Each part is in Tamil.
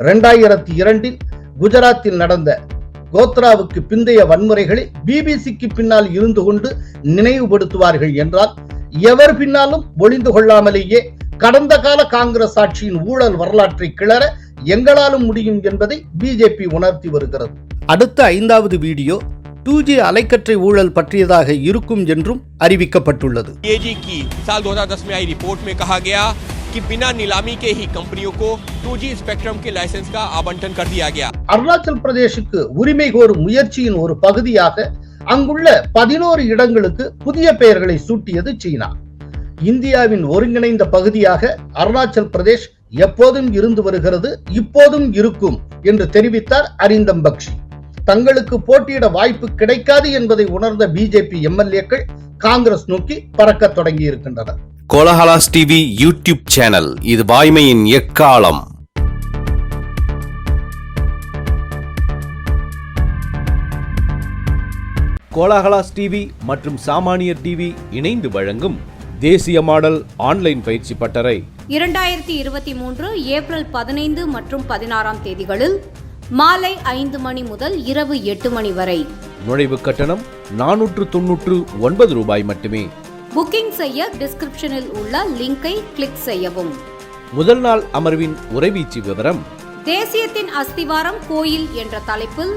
2002 குஜராத்தில் நடந்த கோத்ராவுக்கு பிந்தைய வன்முறைகளை பிபிசிக்கு பின்னால் இருந்து கொண்டு நினைவுபடுத்துவார்கள் என்றால், எவர் பின்னாலும் ஒளிந்து கொள்ளாமலேயே கடந்த கால காங்கிரஸ் ஆட்சியின் ஊழல் வரலாற்றை கிளற எங்களாலும் முடியும் என்பதை பிஜேபி உணர்த்தி வருகிறது. அடுத்த 5வது வீடியோ 2G அலைக்கற்றை ஊழல் பற்றியதாக இருக்கும் என்றும் அறிவிக்கப்பட்டுள்ளது. साल 2010 में आई रिपोर्ट में कहा गया कि बिना नीलामी के ही कंपनियों को 2G स्पेक्ट्रम के लाइसेंस का आवंटन कर दिया गया. அருணாச்சல் பிரதேசுக்கு உரிமை கோரும் முயற்சியின் ஒரு பகுதியாக அங்குள்ள 11 இடங்களுக்கு புதிய பெயர்களை சூட்டியது சீனா. இந்தியாவின் ஒருங்கிணைந்த பகுதியாக அருணாச்சல் பிரதேஷ் எப்போதும் இருந்து வருகிறது, இப்போதும் இருக்கும் என்று தெரிவித்தார் அரிந்தம் பக்ஷி. தங்களுக்கு போட்டியிட வாய்ப்பு கிடைக்காது என்பதை உணர்ந்த பிஜேபி எம்எல்ஏக்கள் காங்கிரஸ் நோக்கி பறக்க தொடங்கி இருக்கின்றனர். கோலஹலாஸ் டிவி யூடியூப் சேனல், இது வாய்மையின் எக்காலம். கோலஹலாஸ் டிவி மற்றும் சாமானியர் டிவி இணைந்து வழங்கும் தேசிய மாடல் ஆன்லைன் பயிற்சி பட்டறை 2023 ஏப்ரல் 15 மற்றும் 16 தேதிகளில் மாலை 5 மணி முதல் இரவு 8 மணி வரை. நுழைவு கட்டணம் 499 ரூபாய் மட்டுமே. புக்கிங் செய்ய டிஸ்கிரிப்ஷனில் உள்ள லிங்கை கிளிக் செய்யவும். முதல் நாள் அமர்வின் உரைவீச்சு விவரம்: தேசியத்தின் அஸ்திவாரம் கோயில் என்ற தலைப்பில்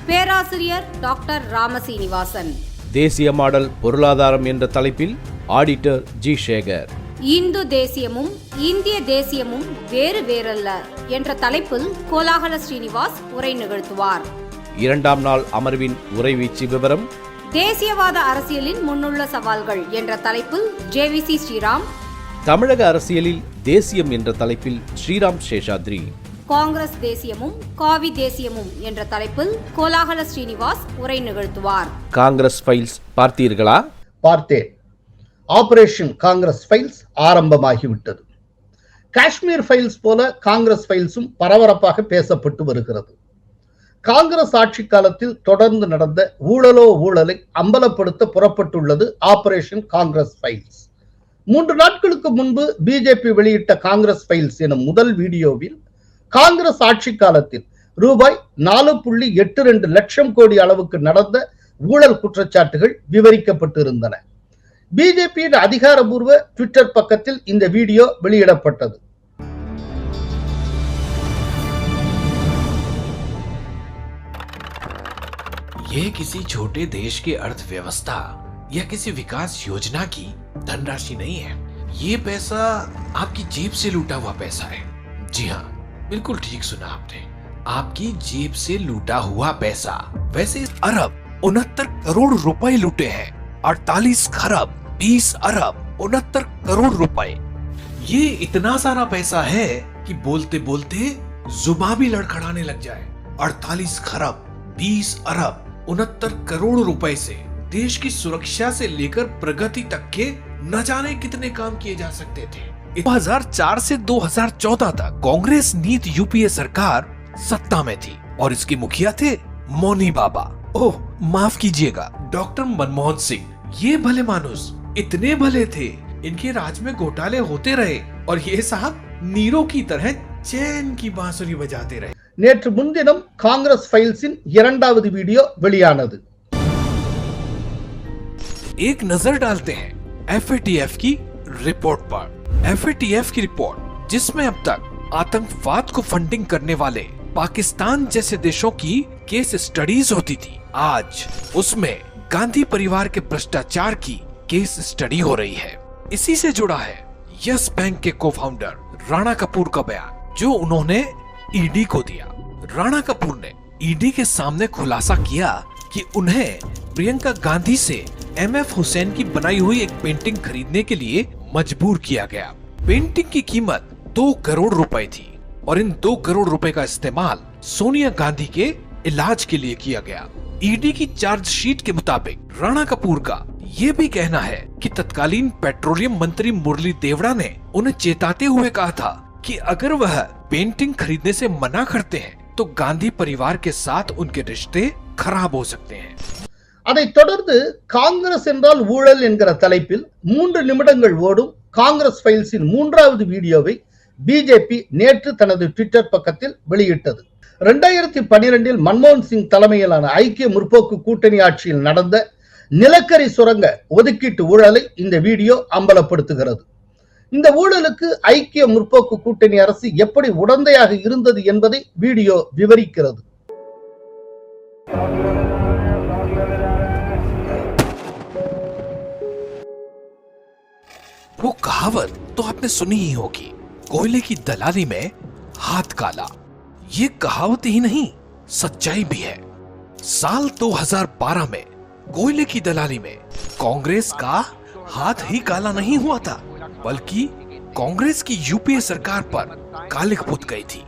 பேராசிரியர் டாக்டர் ராமசீனிவாசன். தேசிய மாடல் பொருளாதாரம் என்ற தலைப்பில் ஆடிட்டர் ஜி சேகர். இந்து தேசியமும் இந்திய தேசியமும் வேறு வேறல்ல என்ற தலைப்பில் கோலாகல ஸ்ரீனிவாஸ் உரை நிகழ்த்துவார். 2ஆம் நாள் அமர்வின் உரைவீச்சு விவரம்: தேசியவாத அரசியலின் முன்னுள்ள சவால்கள் என்ற தலைப்பில் ஜேவிசி ஸ்ரீராம். தமிழக அரசியலில் தேசியம் என்ற தலைப்பில் ஸ்ரீராம் சேஷாத்ரி. காங்கிரஸ் தேசியமும் காவி தேசியமும் என்ற தலைப்பில் கோலாகல ஸ்ரீனிவாஸ் உரை நிகழ்த்துவார். காங்கிரஸ் ஃபைல்ஸ் பார்த்தீர்களா? பார்த்தேன். ஆபரேஷன் காங்கிரஸ் ஃபைல்ஸ் ஆரம்பமாகிவிட்டது. காஷ்மீர் ஃபைல்ஸ் போல காங்கிரஸ் ஃபைல்ஸும் பரபரப்பாக பேசப்பட்டு வருகிறது. காங்கிரஸ் ஆட்சி காலத்தில் தொடர்ந்து நடந்த ஊழலை அம்பலப்படுத்த புறப்பட்டுள்ளது ஆபரேஷன் காங்கிரஸ் ஃபைல்ஸ். 3 நாட்களுக்கு முன்பு பிஜேபி வெளியிட்ட காங்கிரஸ் ஃபைல்ஸ் எனும் முதல் வீடியோவில் காங்கிரஸ் ஆட்சி காலத்தில் ரூபாய் 4.82 லட்சம் கோடி அளவுக்கு நடந்த ஊழல் குற்றச்சாட்டுகள் விவரிக்கப்பட்டிருந்தன. பிஜேபியின் அதிகாரபூர்வ ட்விட்டர் பக்கத்தில் இந்த வீடியோ வெளியிடப்பட்டது. ये किसी छोटे देश की अर्थव्यवस्था या किसी विकास योजना की धनराशि नहीं है। ये पैसा आपकी जेब से लूटा हुआ पैसा है। जी हाँ, बिल्कुल ठीक सुना आपने, आपकी जेब से लूटा हुआ पैसा। वैसे अरब 69 करोड़ रुपए लूटे हैं। 48 खरब 20 अरब 69 करोड़ रुपए। ये इतना सारा पैसा है कि बोलते बोलते जुबान भी लड़खड़ाने लग जाए। 48 खरब 20 अरब 69 करोड़ रुपए से देश की सुरक्षा से लेकर प्रगति तक के न जाने कितने काम किए जा सकते थे। 2004 से 2014 तक कांग्रेस नीति यूपीए सरकार सत्ता में थी और इसके मुखिया थे मौनी बाबा, ओह माफ कीजिएगा, डॉक्टर मनमोहन सिंह। ये भले मानुस इतने भले थे, इनके राज में घोटाले होते रहे और ये साहब नीरो की तरह चैन की बांसुरी बजाते रहे. நேற்று முன்தினம் காங்கிரஸ் ஃபைல்ஸின் 2வது வீடியோ வெளியானது. एक नजर डालते हैं FATF की रिपोर्ट पर। FATF की रिपोर्ट, जिसमें अब तक आतंकवाद को फंडिंग करने वाले पाकिस्तान जैसे देशों की केस स्टडीज होती थी, आज उसमें गांधी परिवार के भ्रष्टाचार की केस स्टडी हो रही है। इसी से जुड़ा है यस बैंक के को-फाउंडर राणा कपूर का बयान, जो उन्होंने ईडी को दिया। राणा कपूर ने ईडी के सामने खुलासा किया कि उन्हें प्रियंका गांधी से MF हुसैन की बनाई हुई एक पेंटिंग खरीदने के लिए मजबूर किया गया। पेंटिंग की कीमत 2 करोड़ रुपए थी और इन 2 करोड़ रुपए का इस्तेमाल सोनिया गांधी के इलाज के लिए किया गया। ईडी की चार्जशीट के मुताबिक राणा कपूर का ये भी कहना है कि तत्कालीन पेट्रोलियम मंत्री मुरली देवड़ा ने उन्हें चेताते हुए कहा था कि अगर वह पेंटिंग खरीदने से मना करते हैं तो गांधी परिवार के साथ उनके रिश्ते खराब हो सकते हैं। அதைத் தொடர்ந்து காங்கிரஸ் என்றால் ஊழல் என்கிற தலைப்பில் 3 நிமிடங்கள் ஓடும் காங்கிரஸ் ஃபைல்ஸின் 3வது வீடியோவை பிஜேபி நேற்று தனது ட்விட்டர் பக்கத்தில் வெளியிட்டது. 2012 மன்மோகன் சிங் தலைமையிலான ஐக்கிய முற்போக்கு கூட்டணி ஆட்சியில் நடந்த நிலக்கரி சுரங்க ஒதுக்கீட்டு ஊழலை இந்த வீடியோ அம்பலப்படுத்துகிறது. இந்த ஊழலுக்கு ஐக்கிய முற்போக்கு கூட்டணி அரசு எப்படி உடந்தையாக இருந்தது என்பதை வீடியோ விவரிக்கிறது. वो कहावत तो आपने सुनी ही होगी, कोयले की दलाली में हाथ काला। ये कहावत ही नहीं, सच्चाई भी है। साल 2012 में कोयले की दलाली में कांग्रेस का हाथ ही काला नहीं हुआ था, बल्कि कांग्रेस की यूपीए सरकार पर कालिख पुत गई थी।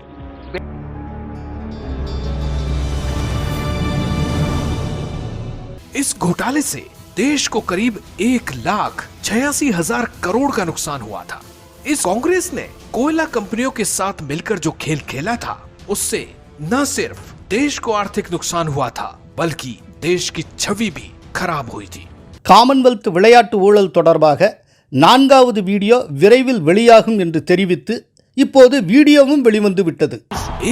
इस घोटाले से देश को करीब 1,86,000 करोड़ का नुकसान हुआ था। इस कांग्रेस ने कोयला कंपनियों के साथ मिलकर जो खेल खेला था, उससे न सिर्फ देश को आर्थिक नुकसान हुआ था, बल्कि देश की छवि भी खराब हुई थी। காமன்வெல்த் விளையாட்டு ஊழல் தொடர்பாக 4வது வீடியோ விரைவில் வெளியாகும் என்று தெரிவித்து இப்போது வீடியோவும் வெளிவந்து விட்டது.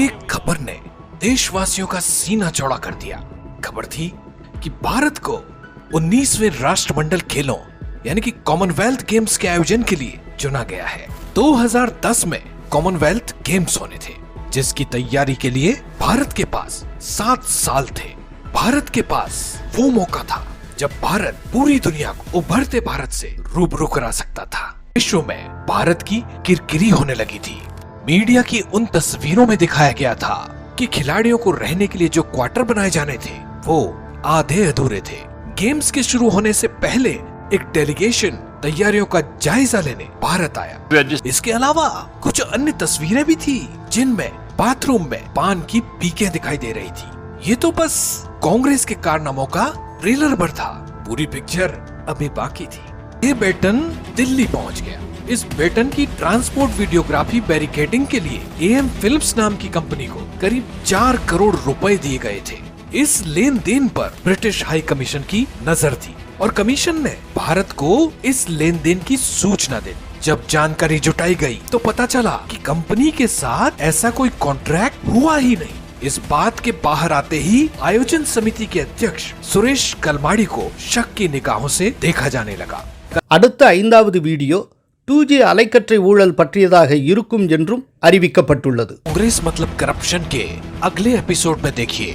एक खबर ने देशवासियों का सीना चौड़ा कर दिया। खबर थी कि भारत को 19वें राष्ट्रमंडल खेलों यानी कि कॉमनवेल्थ गेम्स के आयोजन के लिए चुना गया है। 2010 में कॉमनवेल्थ गेम्स होने थे, जिसकी तैयारी के लिए भारत के पास 7 साल थे। भारत के पास वो मौका था जब भारत पूरी दुनिया को उभरते भारत से रूबरू करा सकता था। विश्व में भारत की किरकिरी होने लगी थी। मीडिया की उन तस्वीरों में दिखाया गया था कि खिलाड़ियों को रहने के लिए जो क्वार्टर बनाए जाने थे, वो आधे अधूरे थे। गेम्स के शुरू होने से पहले एक डेलीगेशन तैयारियों का जायजा लेने भारत आया। इसके अलावा कुछ अन्य तस्वीरें भी थी, जिनमें बाथरूम में पान की पीकें दिखाई दे रही थी। ये तो बस कांग्रेस के कारनामों का ट्रेलर भर था, पूरी पिक्चर अभी बाकी थी। ये बेटन दिल्ली पहुंच गया। इस बेटन की ट्रांसपोर्ट वीडियोग्राफी बैरिकेडिंग के लिए AM फिल्म्स नाम की कंपनी को करीब 4 करोड़ रुपए दिए गए थे। इस लेन देन पर ब्रिटिश हाई कमीशन की नजर थी और कमीशन ने भारत को इस लेन देन की सूचना दी। जब जानकारी जुटाई गई तो पता चला कि कंपनी के साथ ऐसा कोई कॉन्ट्रैक्ट हुआ ही नहीं। इस बात के बाहर आते ही आयोजन समिति के अध्यक्ष सुरेश कलमाड़ी को शक की निगाहों से देखा जाने लगा। அடுத்த 5வது வீடியோ 2G அலைக்கற்றை ஊழல் பற்றியதாக இருக்கும் என்றும் அறிவிக்கப்பட்டுள்ளது. कांग्रेस मतलब करप्शन के अगले एपिसोड में देखिए,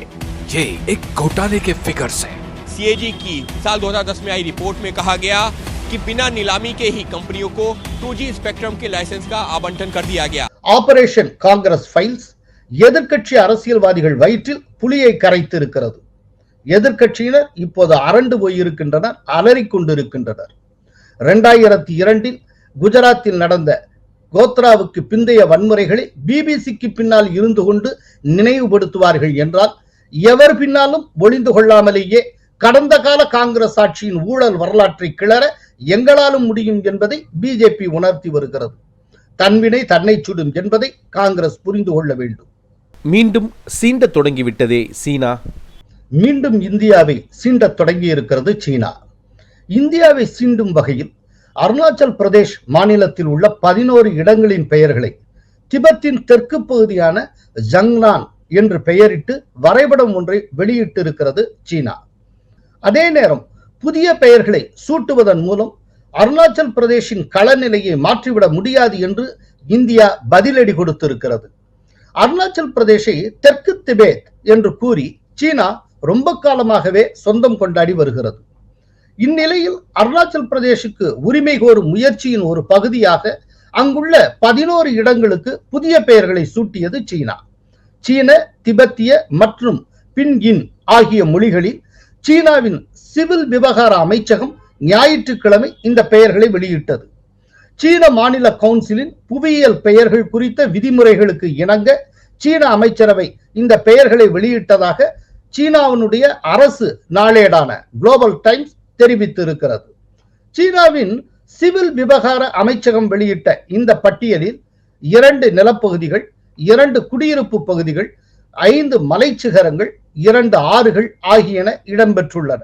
ये एक घोटाले के फिगर्स हैं। CAG की साल 2010 में आई रिपोर्ट में कहा गया कि बिना नीलामी के ही कंपनियों को 2G स्पेक्ट्रम के लाइसेंस का आवंटन कर दिया गया। ஆபரேஷன் காங்கிரஸ் ஃபைல்ஸ் எதிர்க்கட்சி அரசியல்வாதிகள் வயிற்றில் புலியை கரைத்து இருக்கிறது. எதிர்க்கட்சியினர் இப்போது அரண்டு போயிருக்கின்றனர், அலறிக்கொண்டிருக்கின்றனர். 2002 குஜராத்தில் நடந்த கோத்ராவுக்கு பிந்தைய வன்முறைகளை பிபிசிக்கு பின்னால் இருந்து கொண்டு நினைவுபடுத்துவார்கள் என்றால், எவர் பின்னாலும் ஒளிந்து கொள்ளாமலேயே கடந்த கால காங்கிரஸ் ஆட்சியின் ஊழல் வரலாற்றை கிளற எங்களாலும் முடியும் என்பதை பிஜேபி உணர்த்தி வருகிறது. தன்வினை தன்னை சுடும் என்பதை காங்கிரஸ் புரிந்து கொள்ள வேண்டும். மீண்டும் சீண்ட தொடங்கிவிட்டதே சீனா. மீண்டும் இந்தியாவை சீண்டத் தொடங்கி இருக்கிறது சீனா. இந்தியாவை சீண்டும் வகையில் அருணாச்சல் பிரதேஷ் மாநிலத்தில் உள்ள 11 இடங்களின் பெயர்களை திபெத்தின் தெற்கு பகுதியான ஜங்னான் என்று பெயரிட்டு வரைபடம் ஒன்றை வெளியிட்டு இருக்கிறது சீனா. அதே நேரம் புதிய பெயர்களை சூட்டுவதன் மூலம் அருணாச்சல் பிரதேஷின் களநிலையை மாற்றிவிட முடியாது என்று இந்தியா பதிலடி கொடுத்திருக்கிறது. அருணாச்சல் பிரதேஷை தெற்கு திபெத் என்று கூறி சீனா ரொம்ப காலமாகவே சொந்தம் கொண்டாடி வருகிறது. இந்நிலையில் அருணாச்சல் பிரதேசுக்கு உரிமை கோரும் முயற்சியின் ஒரு பகுதியாக அங்குள்ள 11 இடங்களுக்கு புதிய பெயர்களை சூட்டியது சீனா. சீன, திபெத்திய மற்றும் பின்யின் ஆகிய மொழிகளில் சீனாவின் சிவில் விவகார அமைச்சகம் ஞாயிற்றுக்கிழமை இந்த பெயர்களை வெளியிட்டது. சீன மாநில கவுன்சிலின் புவியியல் பெயர்கள் குறித்த விதிமுறைகளுக்கு இணங்க சீன அமைச்சரவை இந்த பெயர்களை வெளியிட்டதாக சீனாவினுடைய அரசு நாளேடான குளோபல் டைம்ஸ் தெரிவித்திருக்கிறது. சீனாவின் சிவில் விவகார அமைச்சகம் வெளியிட்ட இந்த பட்டியலில் 2 நிலப்பகுதிகள், 2 குடியிருப்பு பகுதிகள், 5 மலைச்சிகரங்கள், 2 ஆறுகள் ஆகியன இடம்பெற்றுள்ளன.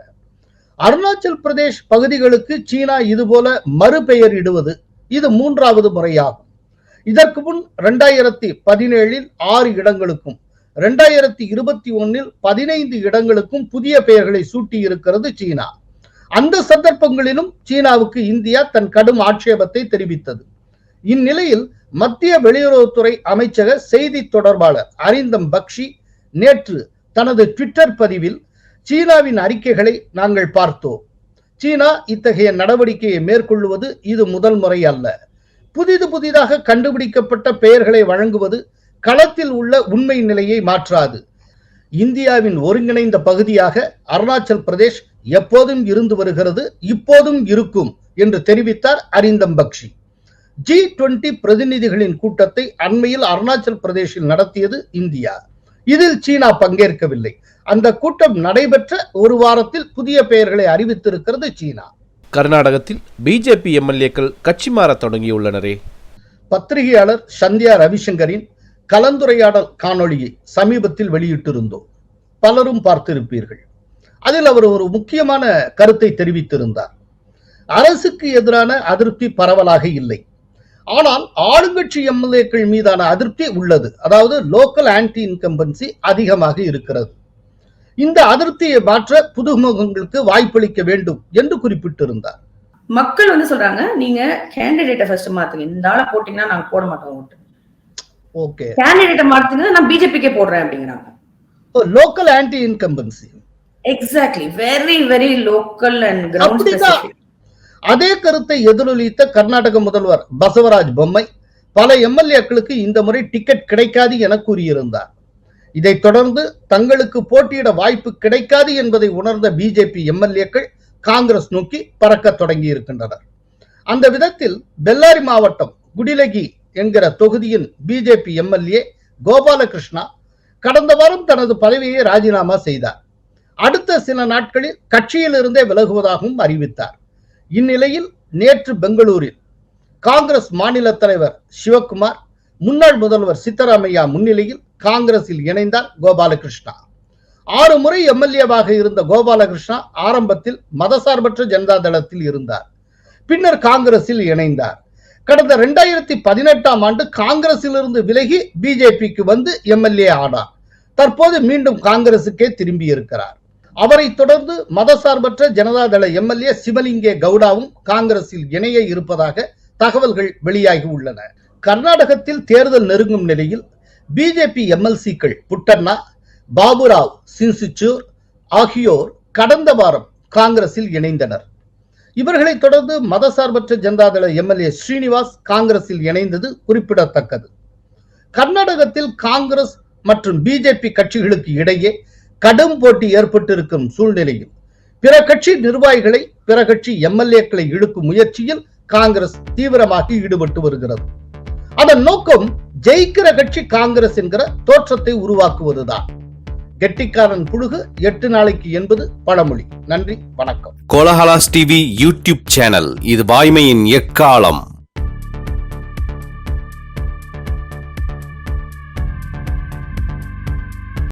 அருணாச்சல் பிரதேஷ் பகுதிகளுக்கு சீனா இதுபோல மறுபெயர் இடுவது இது 3வது முறையாகும். இதற்கு முன் 2017 6 இடங்களுக்கும் 2021 15 இடங்களுக்கும் புதிய பெயர்களை சூட்டி இருக்கிறது சீனா. அந்த சந்தர்ப்பங்களிலும் சீனாவுக்கு இந்தியா தன் கடும் ஆட்சேபத்தை தெரிவித்தது. இந்நிலையில் மத்திய வெளியுறவுத்துறை அமைச்சக செய்தி தொடர்பாளர் அரிந்தம் பக்ஷி நேற்று தனது ட்விட்டர் பதிவில் சீனாவின் அறிக்கைகளை நாங்கள் பார்த்தோம். சீனா இத்தகைய நடவடிக்கையை மேற்கொள்வது இது முதல் முறை அல்ல. புதிதாக கண்டுபிடிக்கப்பட்ட பெயர்களை வழங்குவது களத்தில் உள்ள உண்மை நிலையை மாற்றாது. இந்தியாவின் ஒருங்கிணைந்த பகுதியாக அருணாச்சல் பிரதேஷ் எப்போதும் இருந்து வருகிறது, இப்போதும் இருக்கும் என்று தெரிவித்தார் அரிந்தம் பக்ஷி. G20 பிரதிநிதிகளின் கூட்டத்தை அண்மையில் அருணாச்சல் பிரதேசில் நடத்தியது இந்தியா. இதில் சீனா பங்கேற்கவில்லை. அந்த கூட்டம் நடைபெற்ற ஒரு வாரத்தில் புதிய பெயர்களை அறிவித்திருக்கிறது சீனா. கர்நாடகத்தில் பிஜேபி எம்எல்ஏக்கள் கட்சி மாற தொடங்கியுள்ளனரே. பத்திரிகையாளர் சந்தியா ரவிசங்கரின் கலந்துரையாடல் காணொளியை சமீபத்தில் வெளியிட்டிருந்தோம். பலரும் பார்த்திருப்பீர்கள். அதில் அவர் ஒரு முக்கியமான கருத்தை தெரிவித்திருந்தார். அரசுக்கு எதிரான அதிருப்தி பரவலாக இல்லை, ஆனால் ஆளுங்கட்சி எம்எல்ஏக்கள் மீதான அதிருப்தி உள்ளது. அதாவது லோக்கல் ஆன்டி இன்கம்பன்சி அதிகமாக இருக்கிறது. இந்த அதிருப்தியை மாற்ற புதுமுகங்களுக்கு வாய்ப்பளிக்க வேண்டும் என்று குறிப்பிட்டிருந்தார். மக்கள் சொல்றாங்க, நீங்க கேண்டிடேட்டை ஃபர்ஸ்ட் மாத்துங்க, இந்த ஆளை போட்டீங்கன்னா நாங்க போட மாட்டோம் ஓட்டு. ஓகே, கேண்டிடேட்டை மாத்துங்க, நான் பிஜேபிக்கே போடுறேன் அப்படிங்கிறாங்க. Local anti incumbency exactly, very very local and ground specific. அதே கருத்தை எதிரொலித்த கர்நாடக முதல்வர் பசவராஜ் பொம்மை பல எம்எல்ஏக்களுக்கு இந்த முறை டிக்கெட் கிடைக்காது என கூறியிருந்தார். இதைத் தொடர்ந்து தங்களுக்கு போட்டியிட வாய்ப்பு கிடைக்காது என்பதை உணர்ந்த பிஜேபி எம்எல்ஏக்கள் காங்கிரஸ் நோக்கி பறக்க தொடங்கி இருக்கின்றனர். அந்த விதத்தில் பெல்லாரி மாவட்டம் குடிலகி என்கிற தொகுதியின் பிஜேபி எம்எல்ஏ கோபாலகிருஷ்ணா கடந்த வாரம் தனது பதவியை ராஜினாமா செய்தார். அடுத்த சில நாட்களில் கட்சியில் இருந்தே விலகுவதாகவும் அறிவித்தார். இந்நிலையில் நேற்று பெங்களூரில் காங்கிரஸ் மாநில தலைவர் சிவகுமார், முன்னாள் முதல்வர் சித்தராமையா முன்னிலையில் காங்கிரஸில் இணைந்தார் கோபாலகிருஷ்ணா. 6 முறை எம்எல்ஏவாக இருந்த கோபாலகிருஷ்ணா ஆரம்பத்தில் மதசார்பற்ற ஜனதா தளத்தில் இருந்தார். பின்னர் காங்கிரஸில் இணைந்தார். கடந்த 2018 ஆண்டு காங்கிரஸில் இருந்து விலகி பிஜேபிக்கு வந்து எம்எல்ஏ ஆனார். தற்போது மீண்டும் காங்கிரசுக்கே திரும்பி இருக்கிறார். அவரை தொடர்ந்து மதசார்பற்ற ஜனதாதள எம்எல்ஏ சிவலிங்கே கவுடாவும் காங்கிரஸில் இணைய இருப்பதாக தகவல்கள் வெளியாகி உள்ளன. கர்நாடகத்தில் தேர்தல் நெருங்கும் நிலையில் பிஜேபி எம்எல்சிக்கள் புட்டண்ணா, பாபுராவ் சின்சிச்சூர் ஆகியோர் கடந்த வாரம் காங்கிரஸில் இணைந்தனர். இவர்களை தொடர்ந்து மதசார்பற்ற ஜனதாதள எம்எல்ஏ ஸ்ரீனிவாஸ் காங்கிரஸில் இணைந்தது குறிப்பிடத்தக்கது. கர்நாடகத்தில் காங்கிரஸ் மற்றும் பிஜேபி கட்சிகளுக்கு இடையே கடும் போட்டி ஏற்பட்டிருக்கும் சூழ்நிலையில் பிற கட்சி நிர்வாகிகளை, பிற கட்சி எம்எல்ஏக்களை இழுக்கும் முயற்சியில் காங்கிரஸ் தீவிரமாக ஈடுபட்டு வருகிறது. அதன் நோக்கம் ஜெயிக்கிற கட்சி காங்கிரஸ் என்கிற தோற்றத்தை உருவாக்குவதுதான். கெட்டிக்காரன் புழுகு 8 நாளைக்கு என்பது பழமொழி. நன்றி, வணக்கம். கோலஹலாஸ் டிவி யூடியூப் சேனல், இது வாய்மையின் எக்காலம்.